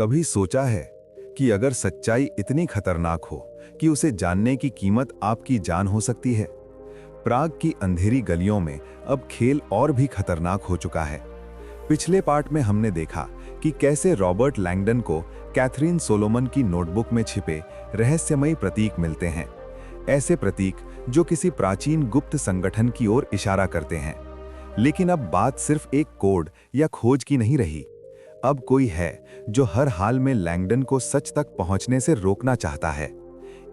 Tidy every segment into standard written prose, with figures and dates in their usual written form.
कभी सोचा है कि अगर सच्चाई इतनी खतरनाक हो कि उसे जानने की कीमत आपकी जान हो सकती है? प्राग की अंधेरी गलियों में अब खेल और भी खतरनाक हो चुका है। पिछले पार्ट में हमने देखा कि कैसे रॉबर्ट लैंगडन को कैथरीन सोलोमन की नोटबुक में छिपे रहस्यमयी प्रतीक मिलते हैं। ऐसे प्रतीक जो किसी प्राचीन गुप्त संगठन की ओर इशारा करते हैं। लेकिन अब बात सिर्फ एक कोड या खोज की नहीं रही। अब कोई है जो हर हाल में लैंगडन को सच तक पहुंचने से रोकना चाहता है।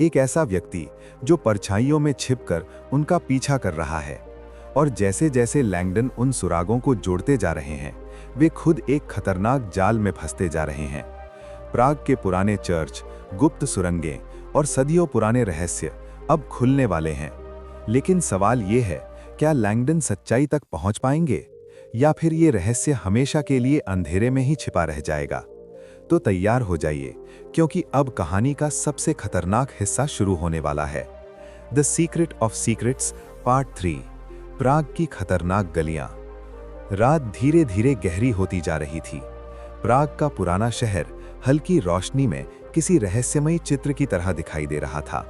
एक ऐसा व्यक्ति जो परछाइयों में छिपकर उनका पीछा कर रहा है। और जैसे जैसे लैंगडन उन सुरागों को जोड़ते जा रहे हैं, वे खुद एक खतरनाक जाल में फंसते जा रहे हैं। प्राग के पुराने चर्च, गुप्त सुरंगें और सदियों पुराने रहस्य अब खुलने वाले हैं। लेकिन सवाल ये है, क्या लैंगडन सच्चाई तक पहुंच पाएंगे या फिर ये रहस्य हमेशा के लिए अंधेरे में ही छिपा रह जाएगा? तो तैयार हो जाइए, क्योंकि अब कहानी का सबसे खतरनाक हिस्सा शुरू होने वाला है। The secret of secrets part 3, प्राग की खतरनाक गलियां। रात धीरे धीरे गहरी होती जा रही थी। प्राग का पुराना शहर हल्की रोशनी में किसी रहस्यमयी चित्र की तरह दिखाई दे रहा था।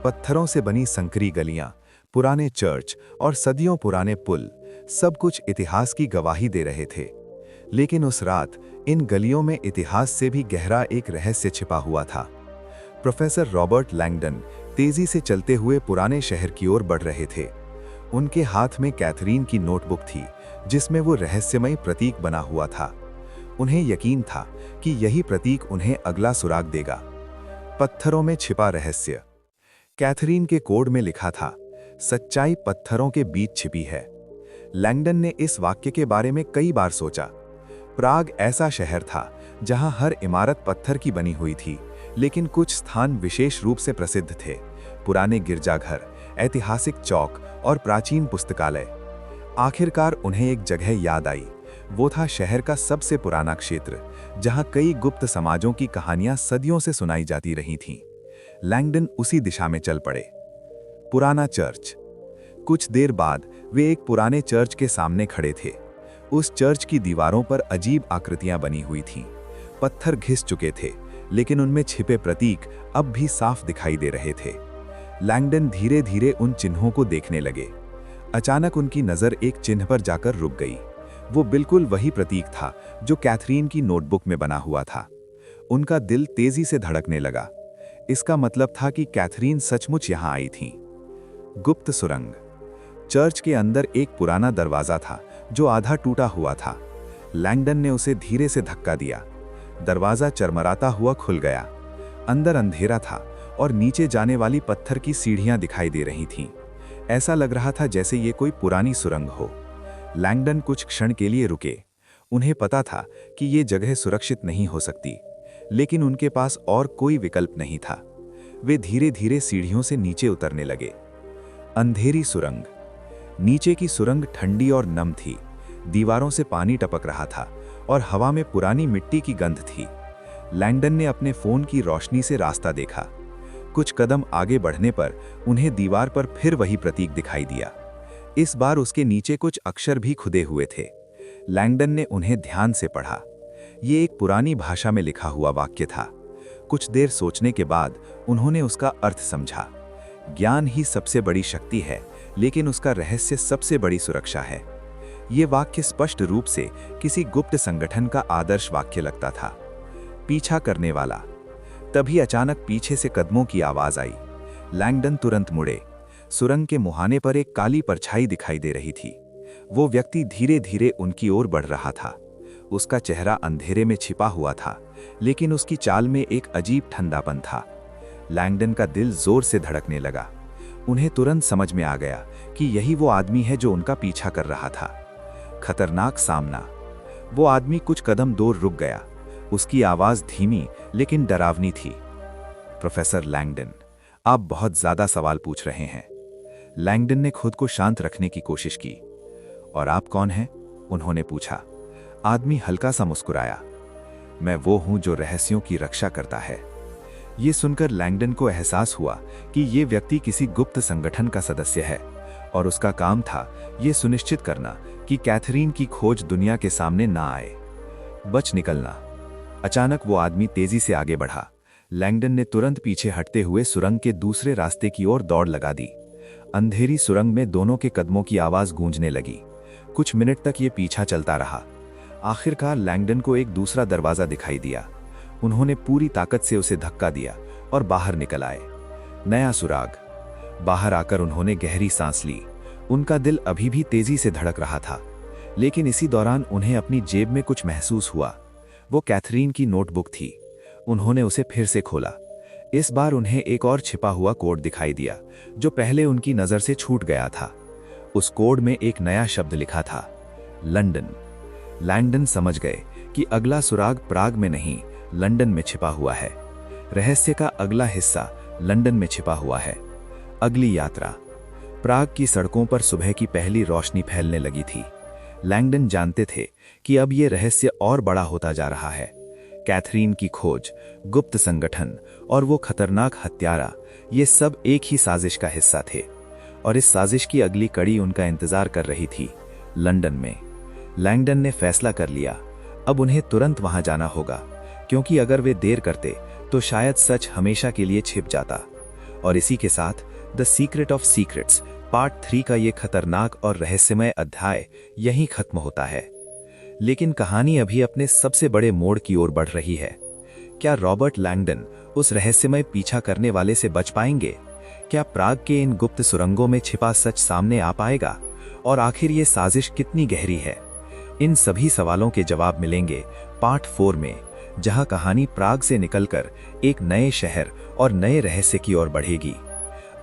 पत्थरों से बनी संकरी गलियां, पुराने चर्च और सदियों पुराने पुल, सब कुछ इतिहास की गवाही दे रहे थे। लेकिन उस रात इन गलियों में इतिहास से भी गहरा एक रहस्य छिपा हुआ था। प्रोफेसर रॉबर्ट लैंगडन तेजी से चलते हुए पुराने शहर की ओर बढ़ रहे थे। उनके हाथ में कैथरीन की नोटबुक थी, जिसमें वो रहस्यमय प्रतीक बना हुआ था। उन्हें यकीन था कि यही प्रतीक उन्हें अगला सुराग देगा। पत्थरों में छिपा रहस्य। कैथरीन के कोड में लिखा था, सच्चाई पत्थरों के बीच छिपी है। लैंगडन ने इस वाक्य के बारे में कई बार सोचा। प्राग ऐसा शहर था जहां हर इमारत पत्थर की बनी हुई थी, लेकिन कुछ स्थान विशेष रूप से प्रसिद्ध थे। पुराने गिरजाघर, ऐतिहासिक चौक और प्राचीन पुस्तकालय। आखिरकार उन्हें एक जगह याद आई। वो था शहर का सबसे पुराना क्षेत्र, जहां कई गुप्त समाजों की कहानियां सदियों से सुनाई जाती रही थीं। लैंगडन उसी दिशा में चल पड़े। पुराना चर्च। कुछ देर बाद वे एक पुराने चर्च के सामने खड़े थे। उस चर्च की दीवारों पर अजीब आकृतियां बनी हुई थीं। पत्थर घिस चुके थे, लेकिन उनमें छिपे प्रतीक अब भी साफ दिखाई दे रहे थे। लैंगडन धीरे धीरे उन चिन्हों को देखने लगे। अचानक उनकी नज़र एक चिन्ह पर जाकर रुक गई। वो बिल्कुल वही प्रतीक था जो कैथरीन की नोटबुक में बना हुआ था। उनका दिल तेजी से धड़कने लगा। इसका मतलब था कि कैथरीन सचमुच यहाँ आई थी। गुप्त सुरंग। चर्च के अंदर एक पुराना दरवाजा था जो आधा टूटा हुआ था। लैंगडन ने उसे धीरे से धक्का दिया। दरवाजा चरमराता हुआ खुल गया। अंदर अंधेरा था और नीचे जाने वाली पत्थर की सीढ़ियां दिखाई दे रही थीं। ऐसा लग रहा था जैसे ये कोई पुरानी सुरंग हो। लैंगडन कुछ क्षण के लिए रुके। उन्हें पता था कि ये जगह सुरक्षित नहीं हो सकती, लेकिन उनके पास और कोई विकल्प नहीं था। वे धीरे धीरे सीढ़ियों से नीचे उतरने लगे। अंधेरी सुरंग। नीचे की सुरंग ठंडी और नम थी। दीवारों से पानी टपक रहा था और हवा में पुरानी मिट्टी की गंध थी। लैंगडन ने अपने फोन की रोशनी से रास्ता देखा। कुछ कदम आगे बढ़ने पर उन्हें दीवार पर फिर वही प्रतीक दिखाई दिया। इस बार उसके नीचे कुछ अक्षर भी खुदे हुए थे। लैंगडन ने उन्हें ध्यान से पढ़ा। ये एक पुरानी भाषा में लिखा हुआ वाक्य था। कुछ देर सोचने के बाद उन्होंने उसका अर्थ समझा। ज्ञान ही सबसे बड़ी शक्ति है, लेकिन उसका रहस्य सबसे बड़ी सुरक्षा है। ये वाक्य स्पष्ट रूप से किसी गुप्त संगठन का आदर्श वाक्य लगता था। पीछा करने वाला। तभी अचानक पीछे से कदमों की आवाज आई। लैंगडन तुरंत मुड़े। सुरंग के मुहाने पर एक काली परछाई दिखाई दे रही थी। वो व्यक्ति धीरे धीरे उनकी ओर बढ़ रहा था। उसका चेहरा अंधेरे में छिपा हुआ था, लेकिन उसकी चाल में एक अजीब ठंडापन था। लैंगडन का दिल जोर से धड़कने लगा। उन्हें तुरंत समझ में आ गया कि यही वो आदमी है जो उनका पीछा कर रहा था। खतरनाक सामना। वो आदमी कुछ कदम दूर रुक गया। उसकी आवाज धीमी लेकिन डरावनी थी। प्रोफेसर लैंगडन, आप बहुत ज्यादा सवाल पूछ रहे हैं। लैंगडन ने खुद को शांत रखने की कोशिश की। और आप कौन हैं? उन्होंने पूछा। आदमी हल्का सा मुस्कुराया। मैं वो हूं जो रहस्यों की रक्षा करता है। ये सुनकर लैंगडन को एहसास हुआ कि ये व्यक्ति किसी गुप्त संगठन का सदस्य है और उसका काम था ये सुनिश्चित करना कि कैथरीन की खोज दुनिया के सामने ना आए। बच निकलना। अचानक वो आदमी तेजी से आगे बढ़ा। लैंगडन ने तुरंत पीछे हटते हुए सुरंग के दूसरे रास्ते की ओर दौड़ लगा दी। अंधेरी सुरंग में दोनों के कदमों की आवाज गूंजने लगी। कुछ मिनट तक ये पीछा चलता रहा। आखिरकार लैंगडन को एक दूसरा दरवाजा दिखाई दिया। उन्होंने पूरी ताकत से उसे धक्का दिया और बाहर निकल आए। नया सुराग। बाहर आकर उन्होंने गहरी सांस ली। उनका दिल अभी भी तेजी से धड़क रहा था, लेकिन इसी दौरान उन्हें अपनी जेब में कुछ महसूस हुआ। वो कैथरीन की नोटबुक थी। उन्होंने उसे फिर से खोला। इस बार उन्हें एक और छिपा हुआ कोड दिखाई दिया, जो पहले उनकी नजर से छूट गया था। उस कोड में एक नया शब्द लिखा था, लंदन। लैंगडन समझ गए कि अगला सुराग प्राग में नहीं, लंदन में छिपा हुआ है। रहस्य का अगला हिस्सा लंदन में छिपा हुआ है। अगली यात्रा। प्राग की सड़कों पर सुबह की पहली रोशनी फैलने लगी थी। लैंगडन जानते थे कि अब ये रहस्य और बड़ा होता जा रहा है। कैथरीन की खोज, गुप्त संगठन और वो खतरनाक हत्यारा, ये सब एक ही साजिश का हिस्सा थे। और इस साजिश की अगली कड़ी उनका इंतजार कर रही थी, लंदन में। लैंगडन ने फैसला कर लिया, अब उन्हें तुरंत वहां जाना होगा, क्योंकि अगर वे देर करते तो शायद सच हमेशा के लिए छिप जाता। और इसी के साथ the secret of secrets part 3 का ये खतरनाक और रहस्यमय अध्याय यहीं खत्म होता है। लेकिन कहानी अभी अपने सबसे बड़े मोड़ की ओर बढ़ रही है। क्या रॉबर्ट लैंगडन उस रहस्यमय पीछा करने वाले से बच पाएंगे? क्या प्राग के इन गुप्त सुरंगों में छिपा सच सामने आ पाएगा? और आखिर ये साजिश कितनी गहरी है? इन सभी सवालों के जवाब मिलेंगे पार्ट 4 में, जहां कहानी प्राग से निकलकर एक नए शहर और नए रहस्य की ओर बढ़ेगी।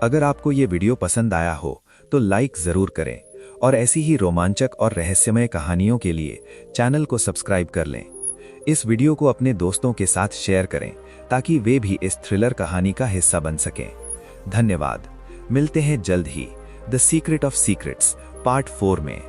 अगर आपको ये वीडियो पसंद आया हो तो लाइक जरूर करें और ऐसी ही रोमांचक और रहस्यमय कहानियों के लिए चैनल को सब्सक्राइब कर लें। इस वीडियो को अपने दोस्तों के साथ शेयर करें ताकि वे भी इस थ्रिलर कहानी का हिस्सा बन सकें। धन्यवाद। मिलते हैं जल्द ही the secret of secrets part 4 में।